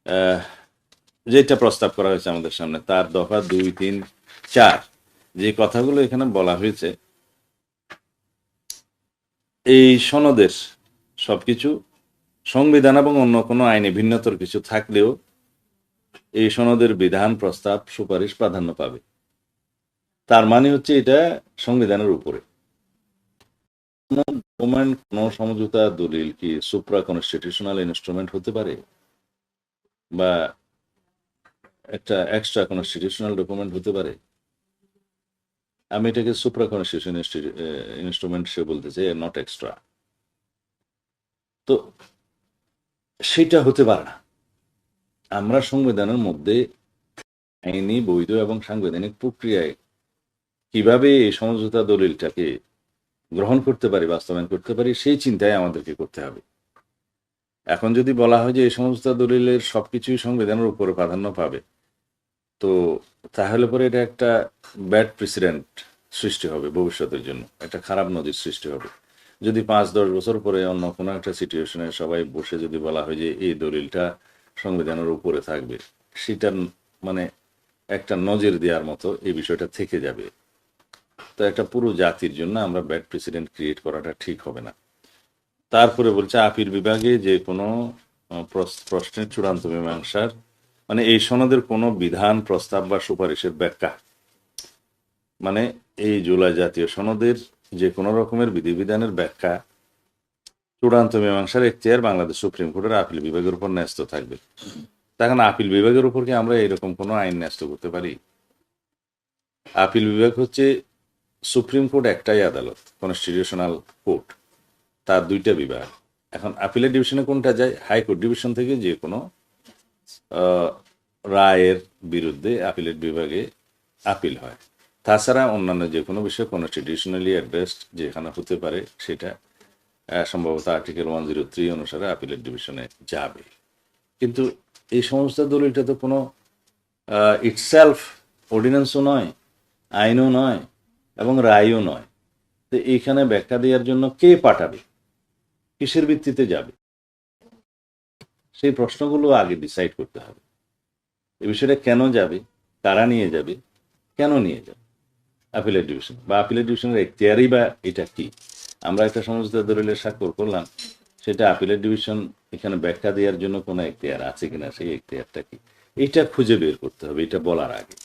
আহ, যেটা প্রস্তাব করা হয়েছে আমাদের সামনে তার দফা 2, 3, 4 যে কথাগুলো এখানে বলা হয়েছে, এই সনদের সবকিছু সংবিধান এবং অন্য কোনো আইনে ভিন্নতর কিছু থাকলেও এই সনদের বিধান, প্রস্তাব, সুপারিশ প্রাধান্য পাবে। তার মানে হচ্ছে এটা সংবিধানের উপরে। ডকুমেন্ট, কোন সমঝোতা দলিল কি সুপ্রা কনস্টিটিউশনাল ইনস্ট্রুমেন্ট হতে পারে, বা একটা এক্সট্রা কনস্টিটিউশনাল ডকুমেন্ট হতে পারে? আমি এটাকে সুপ্রা কনস্টিটিউশন ইনস্ট্রুমেন্ট সে বলতেছে, নট এক্সট্রা। তো সেটা হতে পারে না। আমরা সংবিধানের মধ্যে আইনি, বৈধ এবং সাংবিধানিক প্রক্রিয়ায় কিভাবে এই সমঝোতা দলিলটাকে গ্রহণ করতে পারি, বাস্তবায়ন করতে পারি, সেই চিন্তায় আমাদেরকে করতে হবে। এখন যদি বলা হয় যে এই সমঝোতা দলিলের সবকিছুই সংবিধানের উপরে প্রাধান্য পাবে, তো তাহলে পরে এটা একটা ব্যাড প্রেসিডেন্ট সৃষ্টি হবে ভবিষ্যতের জন্য, একটা খারাপ নজির সৃষ্টি হবে। যদি 5-10 বছর পরে অন্য কোনো একটা সিচুয়েশনে সবাই বসে যদি বলা হয় যে এই দলিলটা সংবিধানের উপরে থাকবে, সেটা মানে একটা নজির দেওয়ার মতো এই বিষয়টা থেকে যাবে। তো একটা পুরো জাতির জন্য আমরা ব্যাড প্রেসিডেন্ট ক্রিয়েট করাটা ঠিক হবে না। তারপরে বলছে আপিল বিভাগে যে কোনো প্রশ্নের চূড়ান্ত মীমাংসার, মানে এই সনদের কোনো বিধান, প্রস্তাব বা সুপারিশের ব্যাখ্যা, মানে এই জুলাই জাতীয় সনদের যে কোনো রকমের বিধিবিধানের ব্যাখ্যা, চূড়ান্ত মীমাংসার এখতিয়ার বাংলাদেশ সুপ্রিম কোর্টের আপিল বিভাগের উপর ন্যস্ত থাকবে। তখন আপিল বিভাগের উপর কি আমরা এরকম কোনো আইন ন্যস্ত করতে পারি? আপিল বিভাগ হচ্ছে সুপ্রিম কোর্ট একটাই আদালত, কনস্টিটিউশনাল কোর্ট, তার 2টা বিভাগ। এখন আপিলের ডিভিশনে কোনটা যায়? হাইকোর্ট ডিভিশন থেকে যে কোনো রায়ের বিরুদ্ধে আপিলেট বিভাগে আপিল হয়। তাছাড়া অন্যান্য যে কোনো বিষয় কনস্টিটিউশনালি অ্যাড্রেসড যেখানে হতে পারে, সেটা সম্ভবত আর্টিকেল 103 অনুসারে আপিলেট ডিভিশনে যাবে। কিন্তু এই সমস্ত দলিলটা তো কোনো ইটসেলফ অর্ডিন্যান্সও নয়, আইনও নয় এবং রায়ও নয়। তো এইখানে ব্যাখ্যা দেওয়ার জন্য কে পাঠাবে, কিসের ভিত্তিতে যাবে, সেই প্রশ্নগুলো আগে ডিসাইড করতে হবে। এই বিষয়টা কেন যাবে, কারা নিয়ে যাবে, কেন নিয়ে যাবে আপিলেট ডিভিশন, বা আপিলেট ডিভিশনের এখতিয়ারই বা এটা কি? আমরা একটা সমঝোতা দলিলের স্বাক্ষর করলাম, সেটা আপিলেট ডিভিশন এখানে ব্যাখ্যা দেওয়ার জন্য কোনো এখতিয়ার আছে কিনা, সেই এখতিয়ারটা কি, এইটা খুঁজে বের করতে হবে, এটা বলার আগে।